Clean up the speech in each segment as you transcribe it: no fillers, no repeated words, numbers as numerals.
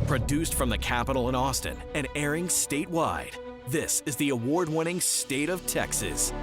Produced from the Capitol in Austin and airing statewide, this is the award-winning State of Texas.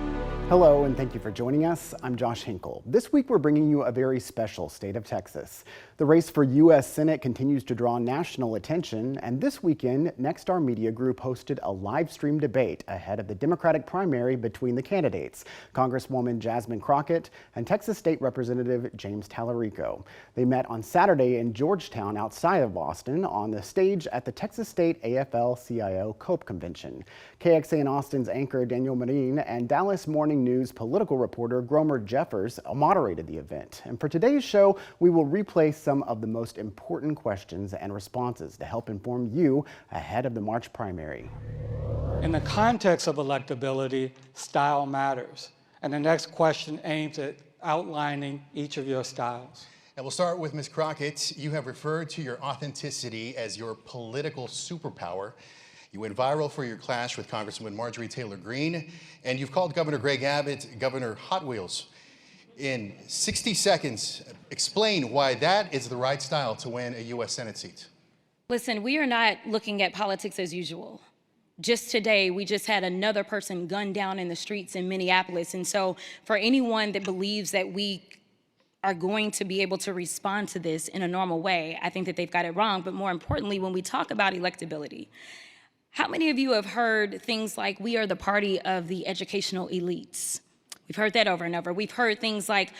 Hello, and thank you for joining us. I'm Josh Hinkle. This week, we're bringing you a very special State of Texas. The race for U.S. Senate continues to draw national attention, and this weekend, Nexstar Media Group hosted a live stream debate ahead of the Democratic primary between the candidates, Congresswoman Jasmine Crockett and Texas State Representative James Talarico. They met on Saturday in Georgetown outside of Austin on the stage at the Texas State AFL-CIO COPE Convention. KXAN Austin's anchor Daniel Marin and Dallas Morning News political reporter Gromer Jeffers moderated the event. And for today's show, we will replay some of the most important questions and responses to help inform you ahead of the March primary. In the context of electability, style matters. And the next question aims at outlining each of your styles. And we'll start with Ms. Crockett. You have referred to your authenticity as your political superpower. You went viral for your clash with Congresswoman Marjorie Taylor Greene, and you've called Governor Greg Abbott Governor Hot Wheels. In 60 seconds, explain why that is the right style to win a U.S. Senate seat. Listen, we are not looking at politics as usual. Just today, we just had another person gunned down in the streets in Minneapolis. And so for anyone that believes that we are going to be able to respond to this in a normal way, I think that they've got it wrong. But more importantly, when we talk about electability, how many of you have heard things like, we are the party of the educational elites? We've heard that over and over. We've heard things like,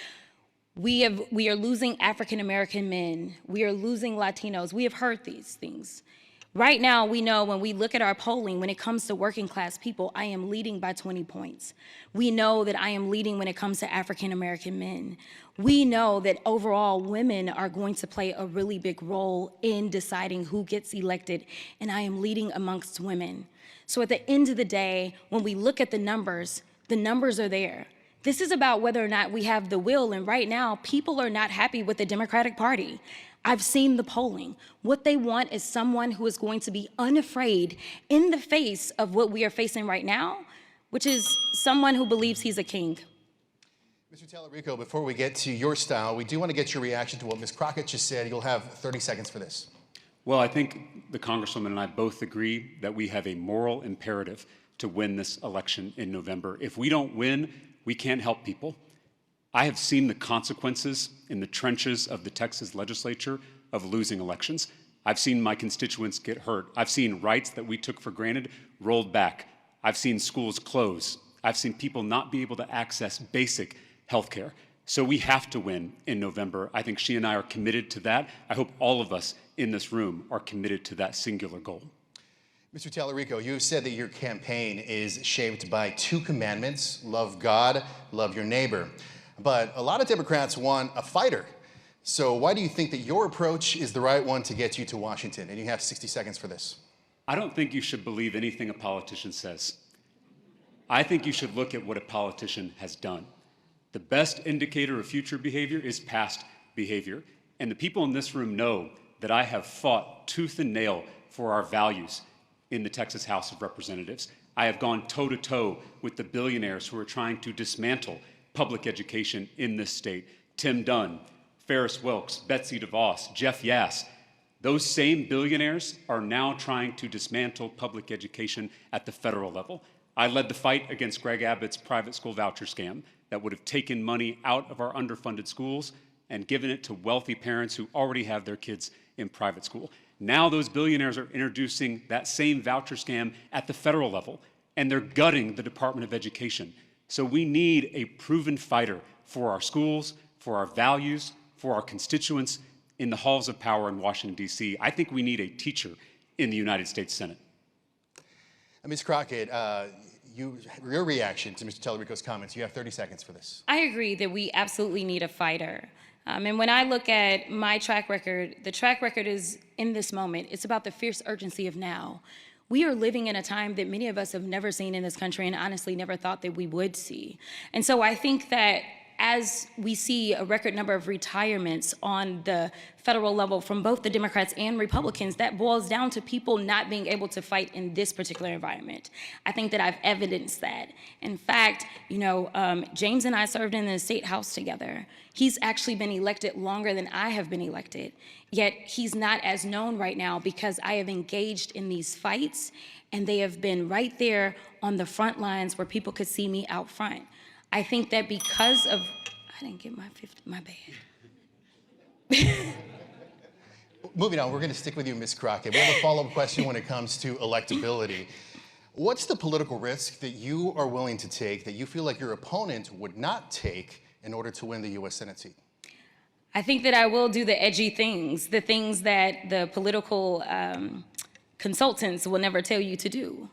we are losing African-American men. We are losing Latinos. We have heard these things. Right now, we know when we look at our polling, when it comes to working class people, I am leading by 20 points. We know that I am leading when it comes to African-American men. We know that overall women are going to play a really big role in deciding who gets elected, and I am leading amongst women. So at the end of the day, when we look at the numbers are there. This is about whether or not we have the will, and right now, people are not happy with the Democratic Party. I've seen the polling. What they want is someone who is going to be unafraid in the face of what we are facing right now, which is someone who believes he's a king. Mr. Talarico, before we get to your style, we do want to get your reaction to what Ms. Crockett just said. You'll have 30 seconds for this. Well, I think the Congresswoman and I both agree that we have a moral imperative to win this election in November. If we don't win, we can't help people. I have seen the consequences in the trenches of the Texas legislature of losing elections. I've seen my constituents get hurt. I've seen rights that we took for granted rolled back. I've seen schools close. I've seen people not be able to access basic health care. So we have to win in November. I think she and I are committed to that. I hope all of us in this room are committed to that singular goal. Mr. Talarico, you have said that your campaign is shaped by two commandments: love God, love your neighbor. But a lot of Democrats want a fighter. So why do you think that your approach is the right one to get you to Washington? And you have 60 seconds for this. I don't think you should believe anything a politician says. I think you should look at what a politician has done. The best indicator of future behavior is past behavior. And the people in this room know that I have fought tooth and nail for our values in the Texas House of Representatives. I have gone toe-to-toe with the billionaires who are trying to dismantle public education in this state. Tim Dunn, Ferris Wilks, Betsy DeVos, Jeff Yass. Those same billionaires are now trying to dismantle public education at the federal level. I led the fight against Greg Abbott's private school voucher scam that would have taken money out of our underfunded schools and given it to wealthy parents who already have their kids in private school. Now those billionaires are introducing that same voucher scam at the federal level, and they're gutting the Department of Education. So we need a proven fighter for our schools, for our values, for our constituents in the halls of power in Washington, D.C. I think we need a teacher in the United States Senate. Ms. Crockett, your reaction to Mr. Talarico's comments, you have 30 seconds for this. I agree that we absolutely need a fighter. And when I look at my track record, the track record is in this moment. It's about the fierce urgency of now. We are living in a time that many of us have never seen in this country and honestly never thought that we would see. And so I think that as we see a record number of retirements on the federal level from both the Democrats and Republicans, that boils down to people not being able to fight in this particular environment. I think that I've evidenced that. In fact, James and I served in the state house together. He's actually been elected longer than I have been elected, yet he's not as known right now because I have engaged in these fights, and they have been right there on the front lines where people could see me out front. I think that because of, I didn't get my 50, my bad. Moving on, we're going to stick with you, Ms. Crockett. We have a follow-up question when it comes to electability. What's the political risk that you are willing to take that you feel like your opponent would not take in order to win the U.S. Senate seat? I think that I will do the edgy things, the things that the political consultants will never tell you to do.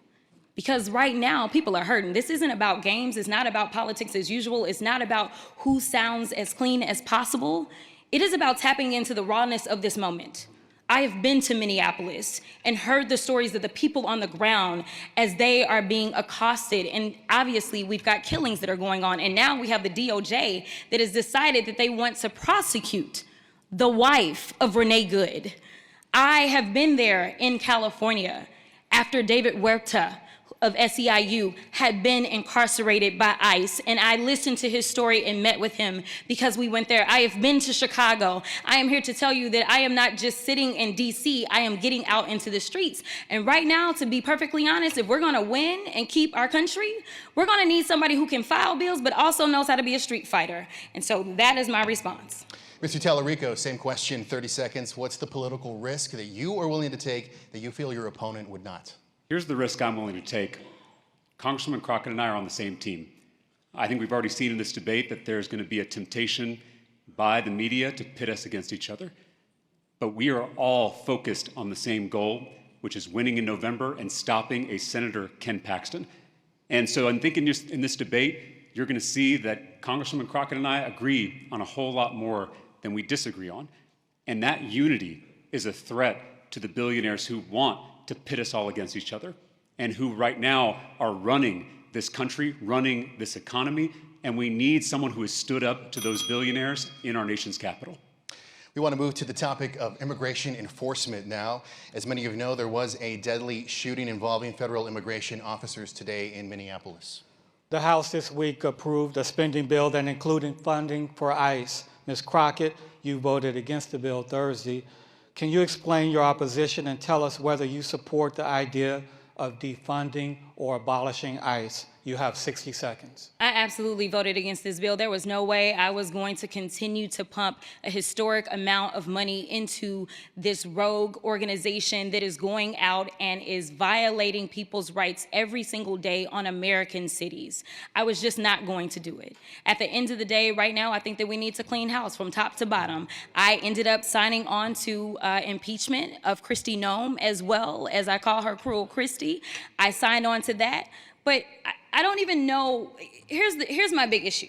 Because right now, people are hurting. This isn't about games. It's not about politics as usual. It's not about who sounds as clean as possible. It is about tapping into the rawness of this moment. I have been to Minneapolis and heard the stories of the people on the ground as they are being accosted. And obviously, we've got killings that are going on. And now we have the DOJ that has decided that they want to prosecute the wife of Renee Good. I have been there in California after David Huerta of SEIU had been incarcerated by ICE, and I listened to his story and met with him because we went there. I have been to Chicago. I am here to tell you that I am not just sitting in DC, I am getting out into the streets. And right now, to be perfectly honest, if we're gonna win and keep our country, we're gonna need somebody who can file bills but also knows how to be a street fighter. And so that is my response. Mr. Talarico, same question, 30 seconds. What's the political risk that you are willing to take that you feel your opponent would not? Here's the risk I'm willing to take. Congresswoman Crockett and I are on the same team. I think we've already seen in this debate that there's going to be a temptation by the media to pit us against each other. But we are all focused on the same goal, which is winning in November and stopping a Senator Ken Paxton. And so I'm thinking just in this debate, you're going to see that Congresswoman Crockett and I agree on a whole lot more than we disagree on. And that unity is a threat to the billionaires who want to pit us all against each other and who right now are running this country, running this economy, and we need someone who has stood up to those billionaires in our nation's capital. We want to move to the topic of immigration enforcement now. As many of you know, there was a deadly shooting involving federal immigration officers today in Minneapolis. The House this week approved a spending bill that included funding for ICE. Ms. Crockett, you voted against the bill Thursday. Can you explain your opposition and tell us whether you support the idea of defunding or abolishing ICE? You have 60 seconds. I absolutely voted against this bill. There was no way I was going to continue to pump a historic amount of money into this rogue organization that is going out and is violating people's rights every single day on American cities. I was just not going to do it. At the end of the day, right now, I think that we need to clean house from top to bottom. I ended up signing on to impeachment of Kristi Noem, as well as I call her Cruel Kristi. I signed on to that. But I don't even know, here's my big issue.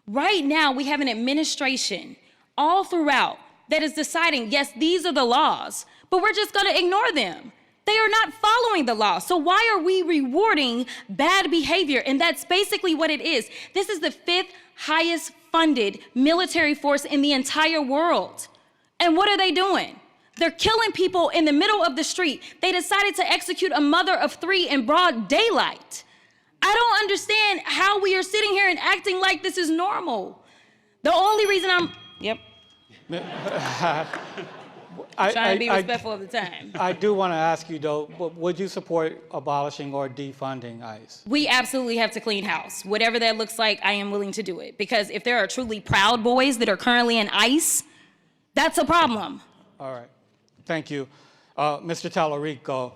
Right now, we have an administration all throughout that is deciding, yes, these are the laws, but we're just gonna ignore them. They are not following the law. So why are we rewarding bad behavior? And that's basically what it is. This is the 5th highest funded military force in the entire world. And what are they doing? They're killing people in the middle of the street. They decided to execute a mother of 3 in broad daylight. I don't understand how we are sitting here and acting like this is normal. The only reason I'm trying to be respectful of the time. I do want to ask you, though, would you support abolishing or defunding ICE? We absolutely have to clean house. Whatever that looks like, I am willing to do it. Because if there are truly Proud Boys that are currently in ICE, that's a problem. All right. Thank you. Mr. Talarico,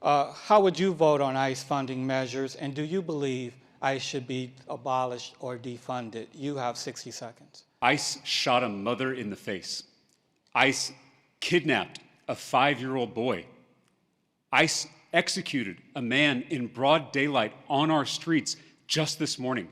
how would you vote on ICE funding measures, and do you believe ICE should be abolished or defunded? You have 60 seconds. ICE shot a mother in the face. ICE kidnapped a 5-year-old boy. ICE executed a man in broad daylight on our streets just this morning.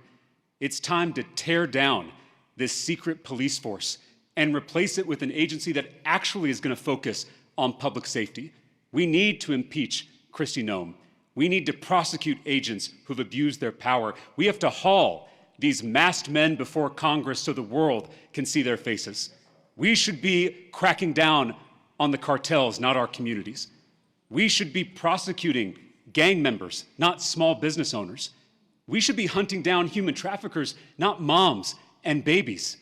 It's time to tear down this secret police force and replace it with an agency that actually is going to focus on public safety. We need to impeach Kristi Noem. We need to prosecute agents who've abused their power. We have to haul these masked men before Congress so the world can see their faces. We should be cracking down on the cartels, not our communities. We should be prosecuting gang members, not small business owners. We should be hunting down human traffickers, not moms and babies.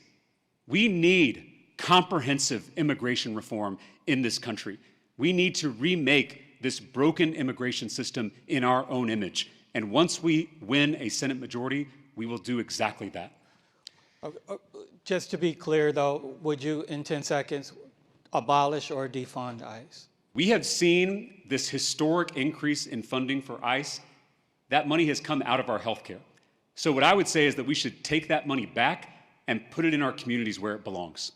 We need comprehensive immigration reform in this country. We need to remake this broken immigration system in our own image. And once we win a Senate majority, we will do exactly that. Just to be clear, though, would you, in 10 seconds, abolish or defund ICE? We have seen this historic increase in funding for ICE. That money has come out of our healthcare. So what I would say is that we should take that money back and put it in our communities where it belongs.